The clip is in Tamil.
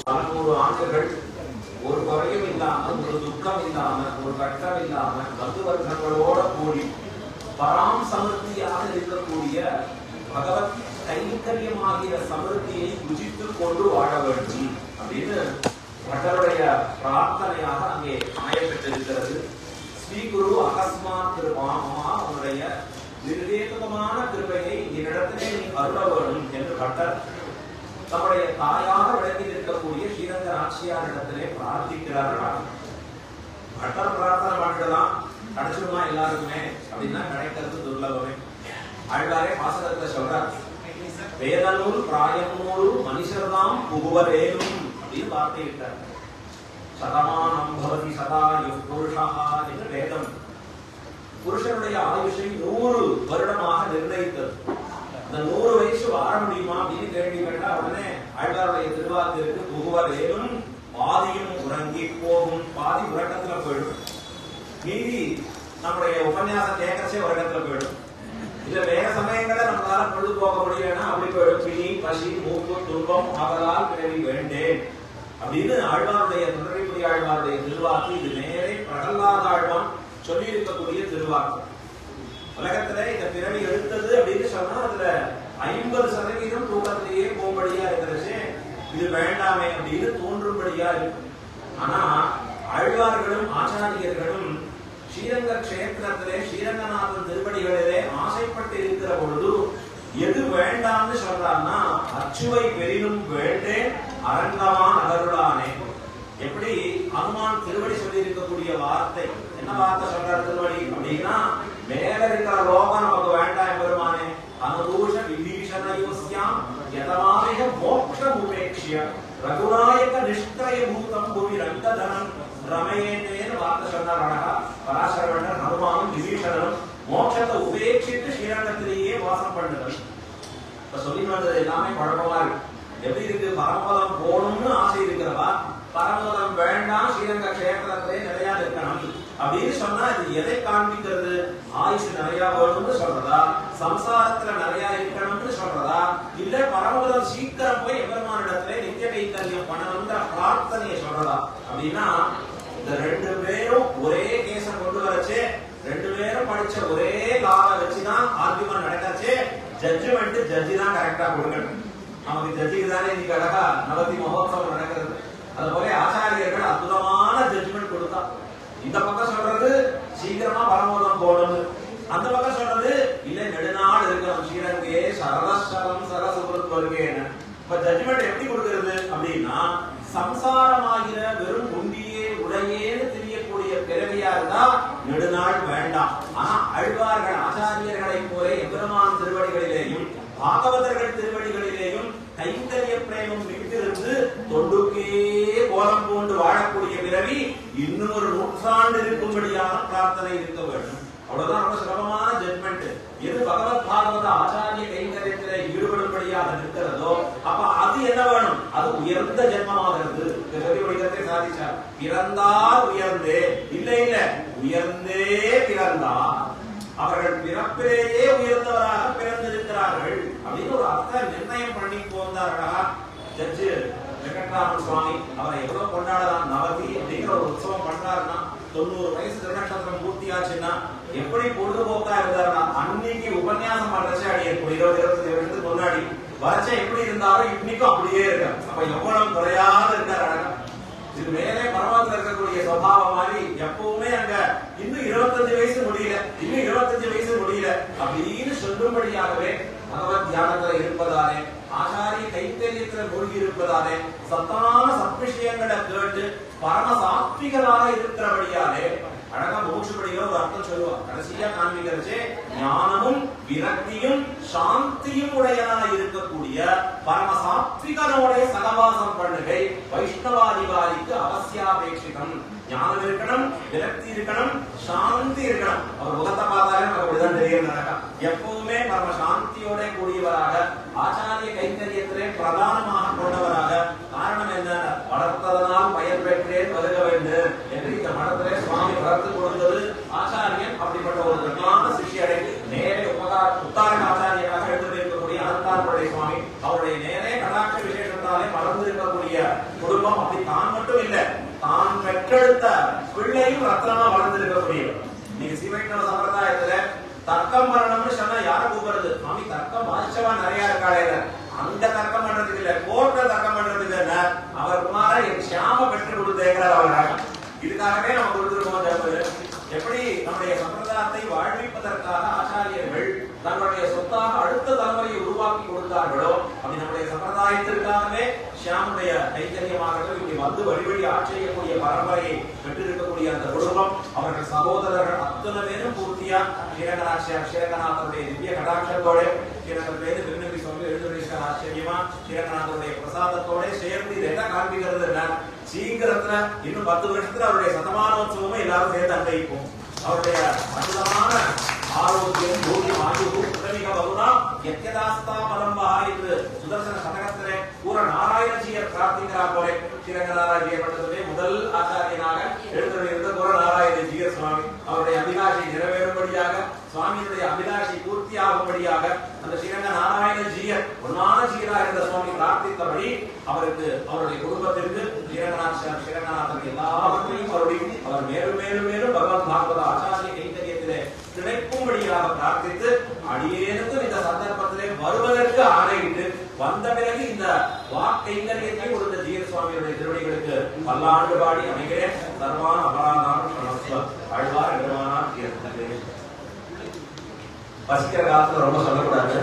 100 ஆண்டுகள் ஒரு குறையும் இல்லாமல், ஒரு துக்கம் இல்லாமல், ஒரு கட்டம் இல்லாமல் பந்துவர்க்கங்களோட கூடி பராம் சமிருத்தியாக இருக்கக்கூடிய பகவத் கைங்கரியமாகிய சமிருத்தியை புஜித்துக் கொண்டு வாழ வேண்டும் அப்படின்னு பட்டருடைய பிரார்த்தனையாக அங்கே அமையப்பட்டிருக்கிறது. ஸ்ரீ குரு அகஸ்மாத் திருமாமா அவருடைய நிர்வேகமான கிருபையை என்னிடத்திலே நீ அருள வேண்டும் என்று பட்டர் தம்முடைய தாயாக விளங்கி இருக்கக்கூடிய ஸ்ரீரங்க நாச்சியாரிடத்திலே பிரார்த்திக்கிறார்கள். பட்டர் பிரார்த்தனை பண்ணலாம் கிடைச்சிடுமா எல்லாருக்குமே அப்படின்னா கிடைக்கிறது துர்லபமே. ஆழ்வாரே பாசகத்தை சொல்றார், வேதநூல் பிராயநூறு மனுஷர்தாம் புகுவரேனும் அப்படின்னு வார்த்தையிட்டார். சதமானம் பவதி சதா புருஷா என்று வேதம் புருஷனுடைய ஆயுஷை 100 வருடமாக நிர்ணயித்தது. அந்த 100 வயசு வாழ முடியுமா அப்படின்னு கேள்வி கேட்டா உடனே ஆழ்வாருடைய திருவாத்திற்கு புகுவரேனும் பாதியும் உறங்கி போகும், பாதி உறக்கத்துல போயிடும், மீதி நம்முடைய உபன்யாசம் கேட்கச்சே உறக்கத்துல போயிடும். இல்ல வேற சமயங்களை நம்மளால பொழுது போக முடியலன்னா அப்படி போயிடும். பிணி பசி மூப்பு துன்பம் ஆகலால் பிறவி வேண்டேன் அப்படின்னு ஆழ்வாருடைய தொண்டரைக்குடி ஆழ்வாருடைய திருவாக்கு. இது நேரே பிரகலாத ஆழ்வான் சொல்லி இருக்கக்கூடிய திருவாக்கு. உலகத்துல இந்த பிறவி எடுத்தது அப்படின்னு சொன்னா அதுல 50% தூக்கத்திலேயே போகும்படியா இருக்கிறது. இது வேண்டாமே அப்படின்னு தோன்றும்படியா இருக்கு. ஆனா ஆழ்வார்களும் ஆச்சாரியர்களும் ஸ்ரீரங்க கஷேத்திரத்திலே ஸ்ரீரங்கநாதன் திருப்படிகளிலே ஆசைப்பட்டு இருக்கிற பொழுது எது வேண்டாம்னு சொல்றான்னா, அச்சுவை பெரினும் வேண்டேன் அரங்கமான் அகருளானே. எப்படி ஹனுமான் திருவடி சொல்லி இருக்கக்கூடிய வார்த்தை, என்ன வார்த்தை சொல்றாரு திருவடி அப்படின்னா, மேல இருக்கிற லோகம் நமக்கு வேண்டாம் பெருமானே, அனுதூஷ விபீஷணயோஸ்யாம் யதமாமிக மோக்ஷம் உபேக்ஷ்ய ரகுநாயக நிஷ்கிரய பூதம் புவி ரங்கதனம் ரமயேன்னு வார்த்தை சொன்னார். அழகா பராசரவணர் ஹனுமானும் விபீஷணனும் மோட்சத்தை உபேட்சித்து ஸ்ரீரங்கத்திலேயே வாசம் பண்ணுதல். இப்ப சொல்லி வந்தது எல்லாமே குழப்பமா இருக்கு. எப்படி இருக்கு, பரமபதம் போகணும்னு ஆசை இருக்கிறவா பரமபதம் வேண்டாம் ஸ்ரீரங்க கஷேத்திரத்திலே நிறைய இருக்கணும் அப்படின்னு சொன்னா இது எதை காண்பிக்கிறது? ஆயுஷ் நிறைய வேணும்னு சொல்றதா, சம்சாரத்துல நிறைய இருக்கணும்னு சொல்றதா, இல்ல பரமபதம் சீக்கிரம் போய் எபெருமானிடத்திலே நித்திய கைங்கரியம் பண்ணணும்ன்ற பிரார்த்தனையை சொல்றதா அப்படின்னா, இந்த 2 பேரும் ஒரே கேஸ கொண்டு வரச்சு, 2 பேரும் படிச்ச ஒரே லாவை வச்சுதான் ஆர்குமெண்ட் நடக்காச்சு. ஜட்ஜ்மெண்ட் ஜட்ஜி தான் கரெக்டா கொடுக்கணும். நமக்கு ஜட்ஜிக்கு தானே இன்னைக்கு அழகா நவதி மகோத்சவம் நடக்கிறது. அது போல ஆச்சாரியர்கள் அற்புதமான ஜட்ஜ்மெண்ட் கொடுத்தா. இந்த பக்கம் சொல்றது சீக்கிரமா பரமோதம் போகணும், அந்த பக்கம் சொல்றது இல்ல நெடுநாள் இருக்கணும் ஸ்ரீரங்கே சரதம் சரசுபுரத்து வருகேன்னு. இப்ப ஜட்ஜ்மெண்ட் எப்படி கொடுக்கிறது அப்படின்னா, சம்சாரமாகிற வெறும் உண்டியே உடையேன்னு தெரியக்கூடிய பிறவியா இருந்தா நெடுநாள் வேண்டாம். ஆனா அழ்வார்கள் ஆச்சாரியர்களை போல எம்பெருமான் திருவடிகளிலேயும் பாகவதர்கள் திருவடிகளிலேயும் கைங்கரிய பிரேமம் விட்டிருந்து தொண்டுக்கே கோலம் பூண்டு வாழக்கூடிய பிறவி இன்னும் ஒரு 100 நூற்றாண்டு இருக்கும்படியான பிரார்த்தனை இருக்க வேண்டும். அவ்வளவுதான் ரொம்ப சுலபமான ஜட்மெண்ட். எது பகவத் பாகவத ஆச்சாரிய கைங்கரியத்திலே ஈடுபடும்படியாக இருக்கிறதோ அப்ப அது என்ன வேணும்? அது உயர்ந்த ஜென்மமாகிறது. சாதிச்சார், பிறந்தார் உயர்ந்தே, இல்ல இல்ல உயர்ந்தே பிறந்தார், அவர்கள் பிறப்பிலேயே உயர்ந்தவராக பிறந்திருக்கிறார்கள் அப்படின்னு ஒரு அர்த்த நிர்ணயம் பண்ணி போந்தார்களா ஜட்ஜு வெங்கட்ராமன் சுவாமி. அவரை எவ்வளவு கொண்டாடலாம், நவதி அப்படிங்கிற ஒரு உற்சவம் பண்றாருன்னா, 90 வயசு திருநட்சத்திரம் பூர்த்தியாச்சுன்னா எப்படி பொழுதுபோக்கா இருந்தாருன்னா, அன்னைக்கு உபன்யாசம் பண்றச்சே அடி 20-25 வருஷத்துக்கு முன்னாடி வரைச்ச எப்படி இருந்தாலும் இன்னைக்கும் அப்படியே இருக்காரு. அப்ப எவ்வளவு குறையாத இருக்காரு அழகா. இது மேலே பரமாத்மா இருக்கக்கூடிய சுபாவம் மாதிரி எப்பவுமே அங்க இன்னும் 25 வயசு முடியல, இன்னும் 25 வயசு முடியல அப்படின்னு சொல்லும்படியாகவே பகவத் தியானத்துல இருப்பதாலே, ஆச்சாரிய கைத்தரியத்துல மூழ்கி இருப்பதாலே, சத்தான சத்விஷயங்களை கேட்டு பரம சாத்விகளாக இருக்கிறபடியாலே அழகா மோட்சப்படியோ ஒரு அர்த்தம் சொல்லுவார். கடைசியா காண்பிக்கிறச்சே ஞானமும் விரக்தியும் சாந்தியும் உடையனாக இருக்கக்கூடிய பரம சாத்விகனுடைய சகவாசம் பண்ணுகை வைஷ்ணவாதிகாரிக்கு அவசியாபேட்சிதம். ஞானம் இருக்கணும், விரக்தி இருக்கணும், சாந்தி இருக்கணும். அவர் முகத்தை பார்த்தாலே நமக்கு அப்படிதான் தெரியும். எப்பவுமே பரம சாந்தியோட கூடியவராக ஆச்சாரிய கைங்கரியத்திலே பிரதானமாக கொண்டவராக. காரணம் என்ன? வளர்த்ததனால் பயன் பெற்றேன் வருக வேண்டும் என்று இந்த மடத்திலே சுவாமி வளர்த்து கொடுத்தது. ஆச்சாரியன் அப்படிப்பட்ட ஒரு பிரதான சிஷ்யரை நேரே உத்தாரண ஆச்சாரியராக எடுத்து இருக்கக்கூடிய அனந்தார்படை சுவாமி அவருடைய நேரே கடாட்ச விசேஷத்தாலே மறந்து இருக்கக்கூடிய குடும்பம் அப்படி தான் மட்டும் இல்ல, தான் பெற்றெடுத்த பிள்ளையும் ரத்னமா வளர்ந்திருக்கக்கூடியவர். நீங்க சீவைஷ்ணவ சம்பிரதாயத்துல தர்க்கம் பண்ணணும்னு சொன்னா யார கூப்பிடுறது? சுவாமி தர்க்கம் வாசிச்சவா நிறைய இருக்காளே, அந்த தர்க்கம் பண்றதுக்கு இல்ல, கோர்ட்ல தர்க்கம் பண்றதுக்கு இல்ல, அவர் குமார என் ஷியாம பெற்று கொடுத்தேங்கிறார் அவராக. இதுக்காகவே நம்ம கொடுத்துருக்கோம். எப்படி நம்முடைய சம்பிரதாயத்தை வாழ்விப்பதற்காக ஆச்சாரியர்கள் தங்களுடைய சொத்தாக அடுத்த தலைமுறையை உருவாக்கி கொடுத்தார்களோ, அப்படி நம்முடைய சம்பிரதாயத்திற்காகவே ஷியாமுடைய கைத்தரியமாகட்டும் இப்படி வந்து வழிவழி ஆட்சியக்கூடிய பரம்பரையை பெற்றிருக்கக்கூடிய அந்த குடும்பம், அவர்கள் சகோதரர்கள் அத்தனை பேரும் பூர்த்தியா ஸ்ரீரங்கநாச்சியார் ஸ்ரீரங்கநாதனுடைய திவ்ய கடாட்சத்தோட ஸ்ரீரங்கத்திலேருந்து திருநெல்வேலி சுவாமி எழுந்துள்ள ஆச்சரியமா ஸ்ரீரங்கநாதனுடைய பிரசாதத்தோட சேர்ந்து இது என்ன காண்பிக்கிறது? சீக்கிரத்துல இன்னும் 10 வருஷத்துல அவருடைய சதமானோத்சவமும் எல்லாரும் சேர்ந்து அன்றைக்கும் அவருடைய அற்புதமான ஆரோக்கியம் போகியம் ஆயுகு உதவிக பகுனா எத்யதாஸ்தா பலம்பா என்று சுதர்சன சதகத்திலே பூர நாராயணஜியர் பிரார்த்திக்கிறார் போல ஸ்ரீரங்கநாராயண மண்டலத்திலே முதல் ஆச்சாரியனாக எழுந்திருந்த பூர நாராயணஜியர் சுவாமி அவருடைய அபிலாஷை நிறைவேறும்படியாக, சுவாமியுடைய அபிலாஷை பூர்த்தியாகும்படியாக அந்த ஸ்ரீரங்க நாராயணஜியர் பொன்னான ஜீரா என்ற சுவாமி பிரார்த்தித்தபடி அவருக்கு அவருடைய குடும்பத்திற்கு ஸ்ரீரங்கநாதன் எல்லாவற்றையும் அவர் மேலும் மேலும் மேலும் பகவத் பாகவத ஆச்சாரிய கைத்தரியத்திலே கிடைக்கும்படியாக பிரார்த்தித்து அடியேனுக்கும் இந்த சந்தர்ப்பத்திலே வருவதற்கு ஆணையிட்டு வந்த பிறகு இந்த வாக்கைங்கரியத்தை கொடுத்த ஜீர சுவாமியுடைய திருவடிகளுக்கு பல்லாண்டு பாடி அமைகிறேன். சர்வான அபராதம் அழ்வார் பெருமானார் பசிக்கிற காலத்துல ரொம்ப சொல்லக்கூடாது.